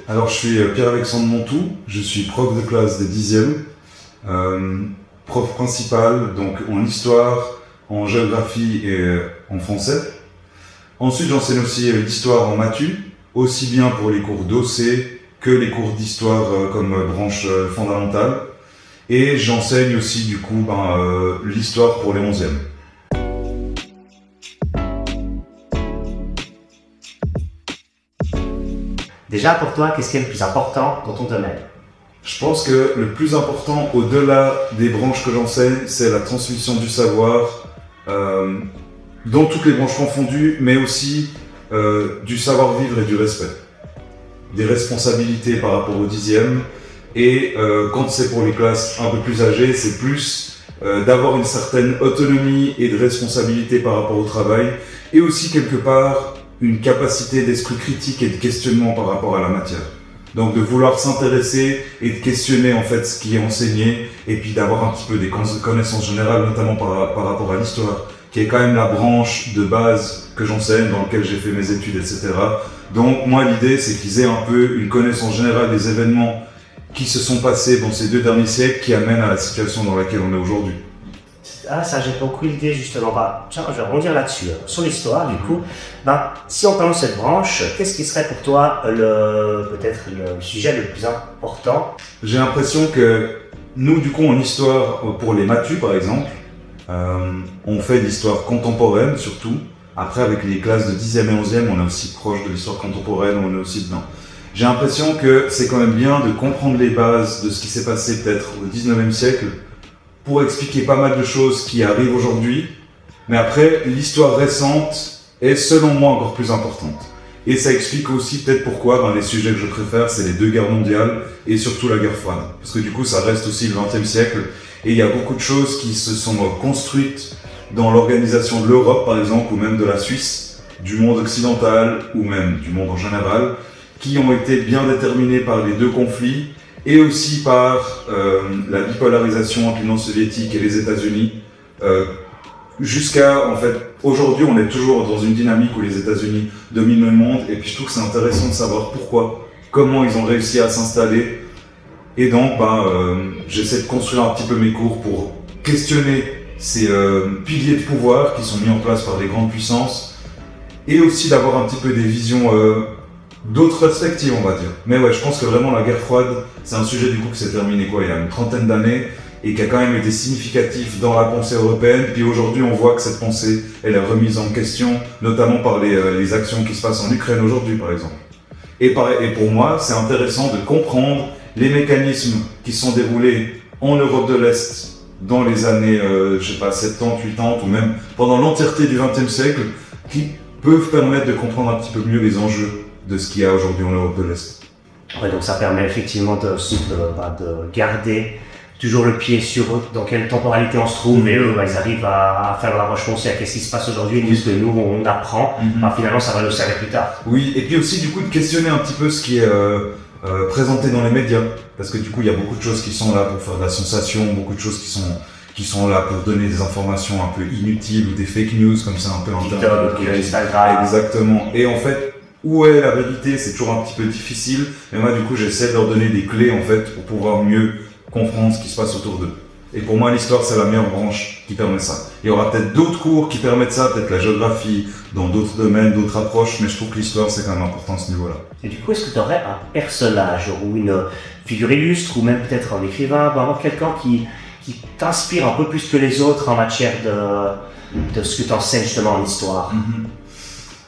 Alors, je suis Pierre-Alexandre Montou, je suis prof de classe des 10e, prof principal donc en histoire, en géographie et en français. Ensuite, j'enseigne aussi l'histoire en Mathu, aussi bien pour les cours d'OC que les cours d'histoire comme branche fondamentale. Et j'enseigne aussi du coup l'histoire pour les 11e. Déjà, pour toi, qu'est-ce qui est le plus important dans ton domaine? Je pense que le plus important, au-delà des branches que j'enseigne, c'est la transmission du savoir dans toutes les branches confondues, mais aussi du savoir-vivre et du respect. Des responsabilités par rapport au 10e. Et quand c'est pour les classes un peu plus âgées, c'est plus d'avoir une certaine autonomie et de responsabilité par rapport au travail. Et aussi, quelque part, une capacité d'esprit critique et de questionnement par rapport à la matière. Donc de vouloir s'intéresser et de questionner en fait ce qui est enseigné et puis d'avoir un petit peu des connaissances générales, notamment par rapport à l'histoire, qui est quand même la branche de base que j'enseigne, dans laquelle j'ai fait mes études, etc. Donc moi l'idée c'est qu'ils aient un peu une connaissance générale des événements qui se sont passés dans ces 2 derniers siècles qui amènent à la situation dans laquelle on est aujourd'hui. Ah, ça, j'ai beaucoup l'idée, justement. Tiens, je vais rebondir là-dessus. Sur l'histoire, du coup, si on parle de cette branche, qu'est-ce qui serait pour toi peut-être le sujet le plus important? J'ai l'impression que nous, du coup, en histoire, pour les Mathu, par exemple, on fait de l'histoire contemporaine, surtout. Après, avec les classes de 10e et 11e, on est aussi proche de l'histoire contemporaine, on est aussi dedans. J'ai l'impression que c'est quand même bien de comprendre les bases de ce qui s'est passé peut-être au 19e siècle, pour expliquer pas mal de choses qui arrivent aujourd'hui, mais après, l'histoire récente est selon moi encore plus importante. Et ça explique aussi peut-être pourquoi les sujets que je préfère, c'est les 2 guerres mondiales et surtout la guerre froide. Parce que du coup, ça reste aussi le 20e siècle, et il y a beaucoup de choses qui se sont construites dans l'organisation de l'Europe, par exemple, ou même de la Suisse, du monde occidental, ou même du monde en général, qui ont été bien déterminées par les 2 conflits, et aussi par la bipolarisation entre l'Union soviétique et les États-Unis. Jusqu'à, en fait, aujourd'hui, on est toujours dans une dynamique où les États-Unis dominent le monde, et puis je trouve que c'est intéressant de savoir pourquoi, comment ils ont réussi à s'installer. Et donc, j'essaie de construire un petit peu mes cours pour questionner ces piliers de pouvoir qui sont mis en place par les grandes puissances, et aussi d'avoir un petit peu des visions d'autres perspectives, on va dire. Mais ouais, je pense que vraiment la guerre froide, c'est un sujet du coup qui s'est terminé il y a une trentaine d'années et qui a quand même été significatif dans la pensée européenne. Puis aujourd'hui, on voit que cette pensée, elle est remise en question, notamment par les actions qui se passent en Ukraine aujourd'hui, par exemple. Et pour moi, c'est intéressant de comprendre les mécanismes qui sont déroulés en Europe de l'Est dans les années, 70, 80, ou même pendant l'entièreté du XXe siècle, qui peuvent permettre de comprendre un petit peu mieux les enjeux de ce qu'il y a aujourd'hui en Europe de l'Est. Ouais, donc ça permet effectivement de garder toujours le pied sur dans quelle temporalité on se trouve, et eux, ils arrivent à faire la rapprochement aussi à qu'est-ce qui se passe aujourd'hui, et que nous, on apprend, finalement ça va le servir plus tard. Oui, et puis aussi du coup de questionner un petit peu ce qui est présenté dans les médias, parce que du coup il y a beaucoup de choses qui sont là pour faire de la sensation, beaucoup de choses qui sont là pour donner des informations un peu inutiles, ou des fake news, comme ça un peu en TikTok, Instagram. Exactement, et en fait, où est la vérité, c'est toujours un petit peu difficile, mais moi du coup j'essaie de leur donner des clés en fait pour pouvoir mieux comprendre ce qui se passe autour d'eux. Et pour moi l'histoire c'est la meilleure branche qui permet ça. Il y aura peut-être d'autres cours qui permettent ça, peut-être la géographie, dans d'autres domaines, d'autres approches, mais je trouve que l'histoire c'est quand même important à ce niveau-là. Et du coup, est-ce que tu aurais un personnage ou une figure illustre, ou même peut-être un écrivain, vraiment quelqu'un qui t'inspire un peu plus que les autres en matière de ce que tu enseignes justement en histoire?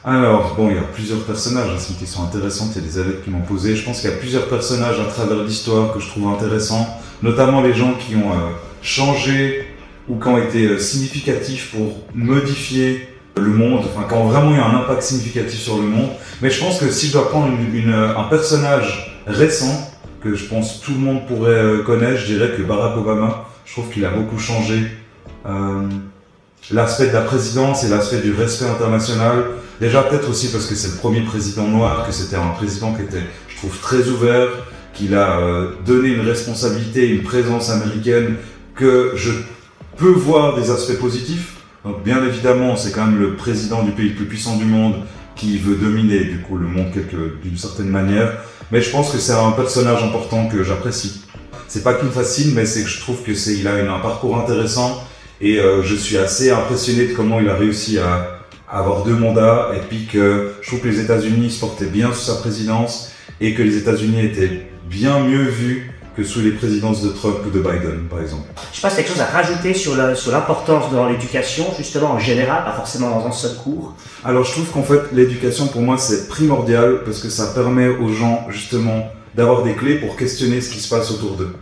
Alors, il y a plusieurs personnages, c'est une question intéressante, il y a des élèves qui m'ont posé. Je pense qu'il y a plusieurs personnages à travers l'histoire que je trouve intéressants, notamment les gens qui ont changé ou qui ont été significatifs pour modifier le monde, qui ont vraiment eu un impact significatif sur le monde. Mais je pense que si je dois prendre un personnage récent, que je pense tout le monde pourrait connaître, je dirais que Barack Obama, je trouve qu'il a beaucoup changé l'aspect de la présidence et l'aspect du respect international. Déjà peut-être aussi parce que c'est le premier président noir, que c'était un président qui était, je trouve, très ouvert, qu'il a donné une responsabilité, une présence américaine que je peux voir des aspects positifs. Donc bien évidemment, c'est quand même le président du pays le plus puissant du monde qui veut dominer du coup le monde d'une certaine manière. Mais je pense que c'est un personnage important que j'apprécie. C'est pas qu'il me fascine, mais c'est que je trouve que il a un parcours intéressant et je suis assez impressionné de comment il a réussi à avoir 2 mandats et puis que je trouve que les États-Unis se portaient bien sous sa présidence et que les États-Unis étaient bien mieux vus que sous les présidences de Trump ou de Biden, par exemple. Je sais pas si tu as quelque chose à rajouter sur l'importance dans l'éducation, justement en général, pas forcément dans un seul cours. Alors je trouve qu'en fait l'éducation pour moi c'est primordial parce que ça permet aux gens justement d'avoir des clés pour questionner ce qui se passe autour d'eux.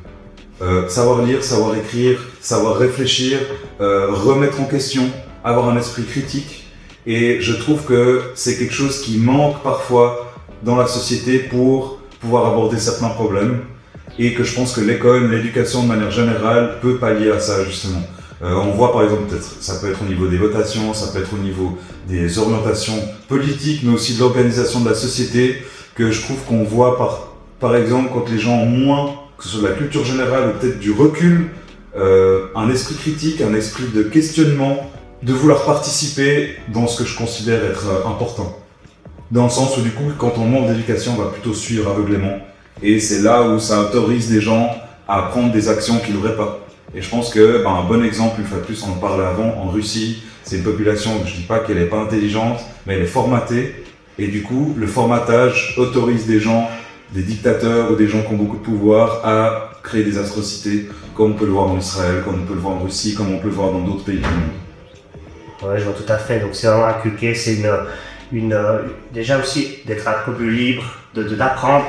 Savoir lire, savoir écrire, savoir réfléchir, remettre en question, avoir un esprit critique. Et je trouve que c'est quelque chose qui manque parfois dans la société pour pouvoir aborder certains problèmes. Et que je pense que l'école, l'éducation de manière générale peut pallier à ça justement. On voit par exemple, ça peut être au niveau des votations, ça peut être au niveau des orientations politiques, mais aussi de l'organisation de la société, que je trouve qu'on voit par exemple quand les gens ont moins, que ce soit de la culture générale ou peut-être du recul, un esprit critique, un esprit de questionnement, de vouloir participer dans ce que je considère être important. Dans le sens où du coup, quand on manque d'éducation, on va plutôt suivre aveuglément. Et c'est là où ça autorise les gens à prendre des actions qu'ils ne devraient pas. Et je pense que, un bon exemple, une fois de plus, on en parlait avant, en Russie, c'est une population, je ne dis pas qu'elle n'est pas intelligente, mais elle est formatée. Et du coup, le formatage autorise des gens, des dictateurs ou des gens qui ont beaucoup de pouvoir à créer des atrocités, comme on peut le voir en Israël, comme on peut le voir en Russie, comme on peut le voir dans d'autres pays du monde. Ouais, je vois tout à fait. Donc c'est vraiment inculqué, c'est déjà aussi d'être un peu plus libre, d'apprendre,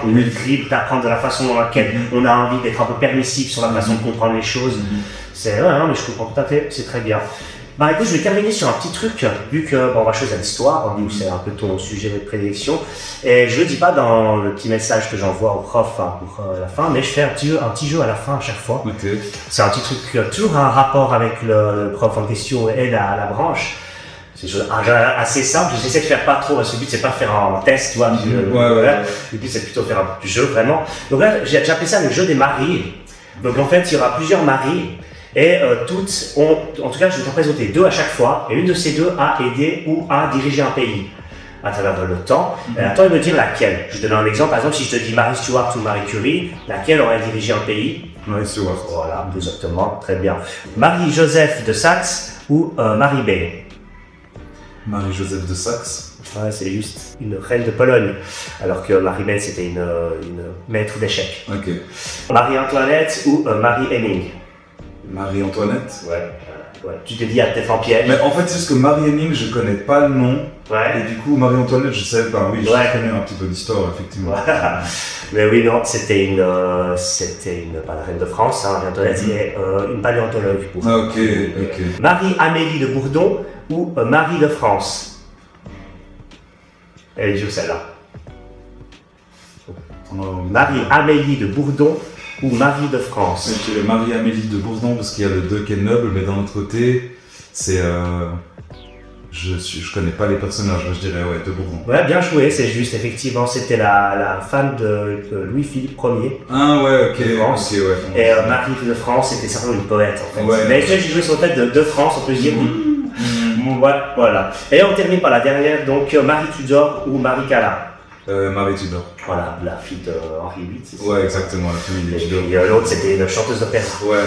d'apprendre de la façon dans laquelle on a envie d'être un peu permissif sur la façon de comprendre les choses. C'est mais je comprends tout à fait, c'est très bien. Écoute, je vais terminer sur un petit truc, vu que on va choisir l'histoire, c'est un peu ton sujet de prédilection. Et je le dis pas dans le petit message que j'envoie au prof pour la fin, mais je fais un petit jeu à la fin à chaque fois. Okay. C'est un petit truc, toujours un rapport avec le prof en question et la branche. C'est un jeu assez simple, j'essaie de faire pas trop, parce que le but c'est pas faire un test, tu vois. Le but c'est plutôt faire un jeu vraiment. Donc là, j'ai appelé ça le jeu des maris. Donc en fait, il y aura plusieurs maris. Et toutes ont, en tout cas, je vais t'en présenter 2 à chaque fois, et une de ces 2 a aidé ou a dirigé un pays à travers le temps. Et à toi de me dire laquelle. Je te donne un exemple, par exemple, si je te dis Marie Stuart ou Marie Curie, laquelle aurait dirigé un pays? Marie Stuart. Voilà, exactement, très bien. Marie-Joseph de Saxe ou Marie Bay? Marie-Joseph de Saxe. Ouais, c'est juste une reine de Pologne, alors que Marie Bay c'était une maître d'échecs. Ok. Marie-Antoinette ou Marie Heming? Marie-Antoinette. Ouais. Tu te dis à peut-être en piège. Mais en fait, c'est ce que Marie Heming, je connais pas le nom. Ouais. Et du coup, Marie-Antoinette, je sais pas. Oui, je connais un petit peu d'histoire, effectivement. Voilà. Mais oui, non, c'était une pas la reine de France, Marie-Antoinette, c'est une paléontologue. Ok. Marie-Amélie de Bourdon ou Marie de France? Elle joue celle-là. Marie-Amélie de Bourdon ou Marie de France? Je dirais Marie-Amélie de Bourdon parce qu'il y a le 2 qui est noble, mais d'un autre côté, c'est. Je connais pas les personnages, mais je dirais de Bourdon. Ouais, bien joué, c'est juste, effectivement, c'était la femme de Louis-Philippe Ier. Ah ouais, ok. De France. Okay, ouais. Et Marie de France, c'était certainement une poète en fait. Ouais. Mais j'ai joué sur le fait de France, on peut se dire. Voilà. Et on termine par la dernière, donc Marie Tudor ou Marie Cala? Marie Tudor. Voilà, la fille de Henri VIII, c'est ça? Ouais, exactement, la famille des Tudor. Et l'autre, c'était une chanteuse d'opéra. Ouais,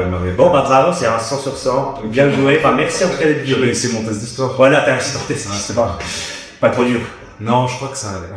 Marie. Bon, bravo, c'est un 100 sur 100. Bien joué. Merci en tout cas d'être venu. J'ai réussi mon test d'histoire. Voilà, t'as réussi ton test. C'est pas trop dur. Non, je crois que ça allait.